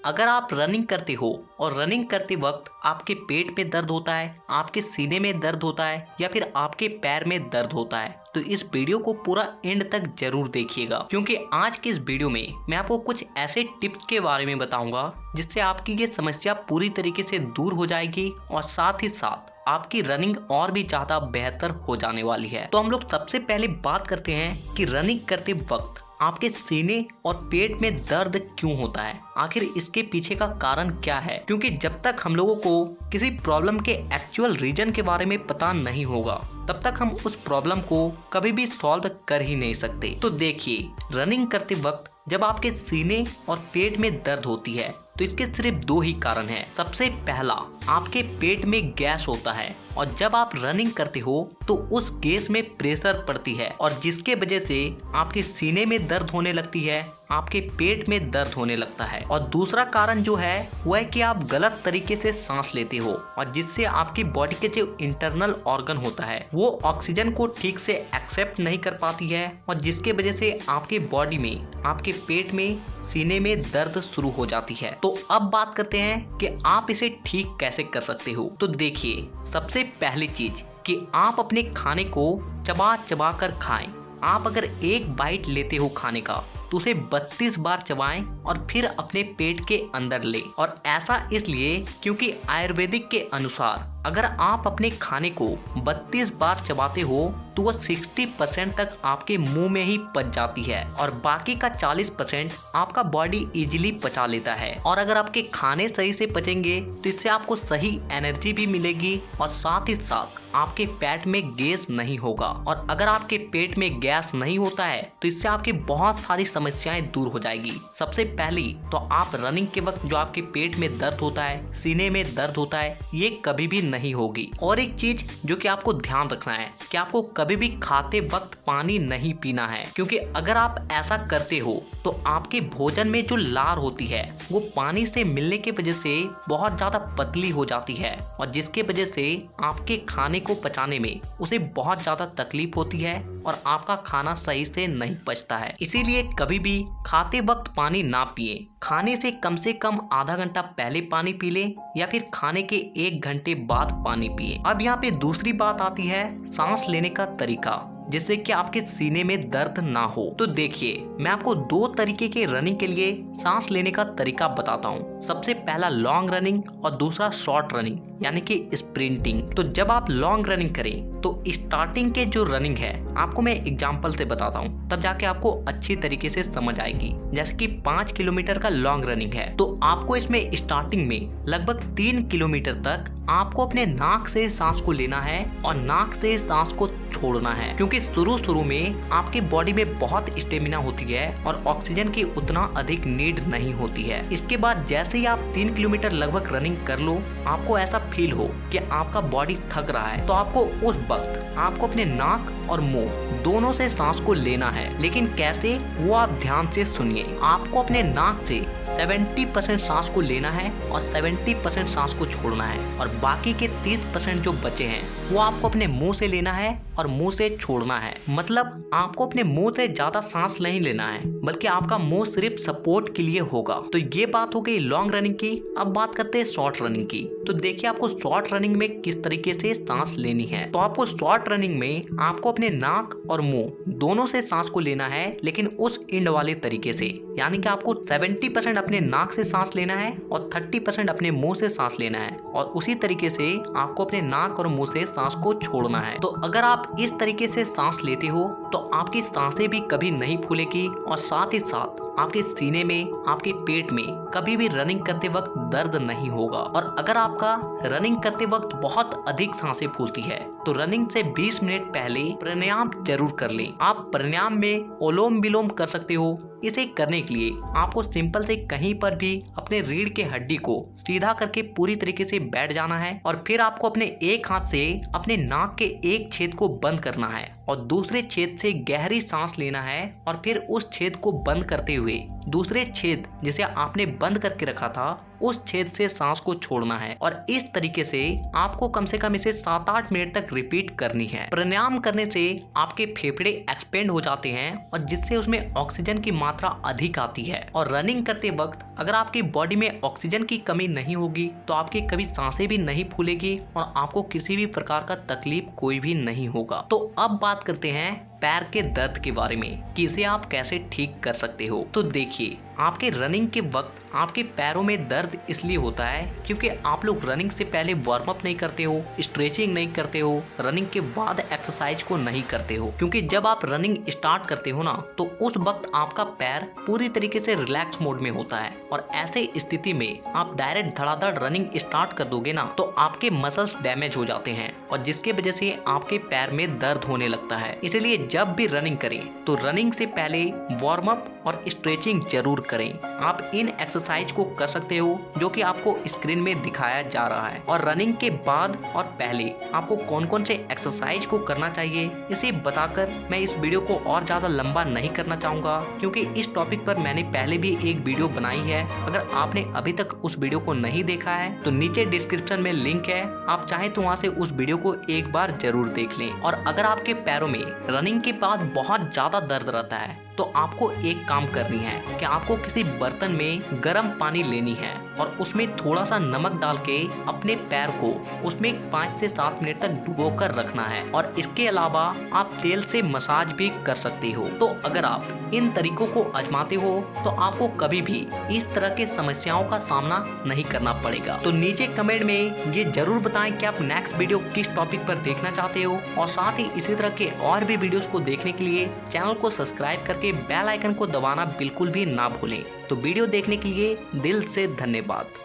अगर आप रनिंग करते हो और रनिंग करते वक्त आपके पेट में दर्द होता है, आपके सीने में दर्द होता है या फिर आपके पैर में दर्द होता है, तो इस वीडियो को पूरा एंड तक जरूर देखिएगा, क्योंकि आज की इस वीडियो में मैं आपको कुछ ऐसे टिप्स के बारे में बताऊंगा जिससे आपकी ये समस्या पूरी तरीके से दूर हो जाएगी और साथ ही साथ आपकी रनिंग और भी ज्यादा बेहतर हो जाने वाली है। तो हम लोग सबसे पहले बात करते हैं कि रनिंग करते वक्त आपके सीने और पेट में दर्द क्यों होता है, आखिर इसके पीछे का कारण क्या है। क्योंकि जब तक हम लोगों को किसी प्रॉब्लम के एक्चुअल रीजन के बारे में पता नहीं होगा तब तक हम उस प्रॉब्लम को कभी भी सॉल्व कर ही नहीं सकते। तो देखिए, रनिंग करते वक्त जब आपके सीने और पेट में दर्द होती है तो इसके सिर्फ दो ही कारण हैं। सबसे पहला, आपके पेट में गैस होता है और जब आप रनिंग करते हो तो उस गैस में प्रेशर पड़ती है और जिसके वजह से आपके सीने में दर्द होने लगती है, आपके पेट में दर्द होने लगता है। और दूसरा कारण जो है वो है कि आप गलत तरीके से सांस लेते हो और जिससे आपकी बॉडी के जो इंटरनल ऑर्गन होता है वो ऑक्सीजन को ठीक से एक्सेप्ट नहीं कर पाती है और जिसके वजह से आपकी बॉडी में, आपके पेट में, सीने में दर्द शुरू हो जाती है। तो अब बात करते हैं कि आप इसे ठीक कैसे कर सकते हो। तो देखिए, सबसे पहली चीज कि आप अपने खाने को चबा चबा कर खाएं। आप अगर एक बाइट लेते हो खाने का तो उसे 32 बार चबाएं और फिर अपने पेट के अंदर लें। और ऐसा इसलिए क्योंकि आयुर्वेदिक के अनुसार अगर आप अपने खाने को 32 बार चबाते हो तो वह 60% तक आपके मुंह में ही पच जाती है और बाकी का 40% आपका बॉडी इजीली पचा लेता है। और अगर आपके खाने सही से पचेंगे तो इससे आपको सही एनर्जी भी मिलेगी और साथ ही साथ आपके पेट में गैस नहीं होगा। और अगर आपके पेट में गैस नहीं होता है तो इससे आपकी बहुत सारी समस्याएं दूर हो जाएगी। सबसे पहली तो आप रनिंग के वक्त जो आपके पेट में दर्द होता है, सीने में दर्द होता है, ये कभी भी नहीं होगी। और एक चीज जो कि आपको ध्यान रखना है कि आपको कभी भी खाते वक्त पानी नहीं पीना है, क्योंकि अगर आप ऐसा करते हो तो आपके भोजन में जो लार होती है वो पानी से मिलने की वजह से बहुत ज्यादा पतली हो जाती है और जिसके वजह से आपके खाने को पचाने में उसे बहुत ज्यादा तकलीफ होती है और आपका खाना सही से नहीं पचता है। इसीलिए कभी भी खाते वक्त पानी ना पिए। खाने से कम आधा घंटा पहले पानी पी लें या फिर खाने के 1 घंटे बाद पानी पिए। अब यहाँ पे दूसरी बात आती है सांस लेने का तरीका, जिससे कि आपके सीने में दर्द ना हो। तो देखिए, मैं आपको 2 तरीके के रनिंग के लिए सांस लेने का तरीका बताता हूँ। सबसे पहला लॉन्ग रनिंग और दूसरा शॉर्ट रनिंग यानी कि स्प्रिंटिंग। तो जब आप लॉन्ग रनिंग करें तो स्टार्टिंग के जो रनिंग है आपको मैं एग्जांपल से बताता हूँ, तब जाके आपको अच्छी तरीके से समझ आएगी। जैसे कि 5 किलोमीटर का लॉन्ग रनिंग है तो आपको इसमें स्टार्टिंग में लगभग 3 किलोमीटर तक आपको अपने नाक से सांस को लेना है और नाक से सांस को छोड़ना है, क्योंकि शुरू में आपकी बॉडी में बहुत स्टेमिना होती है और ऑक्सीजन की उतना अधिक नीड नहीं होती है। इसके बाद जैसे ही आप 3 किलोमीटर लगभग रनिंग कर लो, आपको ऐसा फील हो कि आपका बॉडी थक रहा है, तो आपको उस वक्त आपको अपने नाक और मुंह दोनों से सांस को लेना है। लेकिन कैसे, वो आप ध्यान से सुनिए। आपको अपने नाक से 70% सांस को लेना है और 70% सांस को छोड़ना है और बाकी के 30% जो बचे हैं वो आपको अपने मुंह से लेना है और मुंह से छोड़ना है। मतलब आपको अपने मुंह से ज्यादा सांस नहीं लेना है, बल्कि आपका मुंह सिर्फ सपोर्ट के लिए होगा। तो ये बात हो गई लॉन्ग रनिंग की। अब बात करते हैं शॉर्ट रनिंग की। तो देखिए, आपको शॉर्ट रनिंग में किस तरीके से सांस लेनी है। तो आपको शॉर्ट रनिंग में आपको अपने नाक और मुंह दोनों से सांस को लेना है, लेकिन उस एंड वाले तरीके से, यानी कि आपको 70% अपने नाक से सांस लेना है और 30% अपने मुंह से सांस लेना है और उसी तरीके से आपको अपने नाक और मुंह से सांस को छोड़ना है। तो अगर आप इस तरीके से सांस लेते हो तो आपकी सांसें भी कभी नहीं फूलेगी और साथ ही साथ आपके सीने में, आपके पेट में कभी भी रनिंग करते वक्त दर्द नहीं होगा। और अगर आपका रनिंग करते वक्त बहुत अधिक सांसें फूलती है तो रनिंग से 20 मिनट पहले प्राणायाम जरूर कर लें। आप प्राणायाम में ओलोम विलोम कर सकते हो। इसे करने के लिए आपको सिंपल से कहीं पर भी अपने रीढ़ के हड्डी को सीधा करके पूरी तरीके से बैठ जाना है और फिर आपको अपने एक हाथ से अपने नाक के एक छेद को बंद करना है और दूसरे छेद से गहरी सांस लेना है और फिर उस छेद को बंद करते हुए दूसरे छेद जिसे आपने बंद करके रखा था उस छेद से सांस को छोड़ना है। और इस तरीके से आपको कम से कम इसे 7-8 मिनट तक रिपीट करनी है। प्राणायाम करने से आपके फेफड़े एक्सपेंड हो जाते हैं और जिससे उसमें ऑक्सीजन की मात्रा अधिक आती है। और रनिंग करते वक्त अगर आपकी बॉडी में ऑक्सीजन की कमी नहीं होगी तो आपकी कभी सांसें भी नहीं फूलेगी और आपको किसी भी प्रकार का तकलीफ कोई भी नहीं होगा। तो अब बात करते हैं पैर के दर्द के बारे में कि इसे आप कैसे ठीक कर सकते हो। तो देखिए, आपके रनिंग के वक्त आपके पैरों में दर्द इसलिए होता है क्योंकि आप लोग रनिंग से पहले वार्म अप नहीं करते हो, स्ट्रेचिंग नहीं करते हो, रनिंग के बाद एक्सरसाइज को नहीं करते हो। क्योंकि जब आप रनिंग स्टार्ट करते हो ना तो उस वक्त आपका पैर पूरी तरीके से रिलैक्स मोड में होता है और ऐसे स्थिति में आप डायरेक्ट धड़ाधड़ रनिंग स्टार्ट कर दोगे ना तो आपके मसल्स डैमेज हो जाते हैं और जिसके वजह से आपके पैर में दर्द होने लगता है। इसलिए जब भी रनिंग करें तो रनिंग से पहले वार्म अप और स्ट्रेचिंग जरूर करें। आप इन एक्सरसाइज को कर सकते हो जो कि आपको स्क्रीन में दिखाया जा रहा है। और रनिंग के बाद और पहले आपको कौन कौन से एक्सरसाइज को करना चाहिए इसे बताकर मैं इस वीडियो को और ज्यादा लंबा नहीं करना चाहूंगा, क्योंकि इस टॉपिक पर मैंने पहले भी एक वीडियो बनाई है। अगर आपने अभी तक उस वीडियो को नहीं देखा है तो नीचे डिस्क्रिप्शन में लिंक है, आप चाहे तो वहाँ से उस वीडियो को एक बार जरूर देख लें। और अगर आपके पैरों में रनिंग के बाद बहुत ज्यादा दर्द रहता है तो आपको एक काम करनी है कि आपको किसी बर्तन में गर्म पानी लेनी है और उसमें थोड़ा सा नमक डाल के अपने पैर को उसमें 5 से 7 मिनट तक डुबोकर रखना है। और इसके अलावा आप तेल से मसाज भी कर सकते हो। तो अगर आप इन तरीकों को आजमाते हो तो आपको कभी भी इस तरह की समस्याओं का सामना नहीं करना पड़ेगा। तो नीचे कमेंट में ये जरूर बताएं कि आप नेक्स्ट वीडियो किस टॉपिक पर देखना चाहते हो और साथ ही इसी तरह के और भी वीडियोस को देखने के लिए चैनल को सब्सक्राइब करके बेल आइकन को दबाना बिल्कुल भी ना भूलें। तो वीडियो देखने के लिए दिल से धन्यवाद।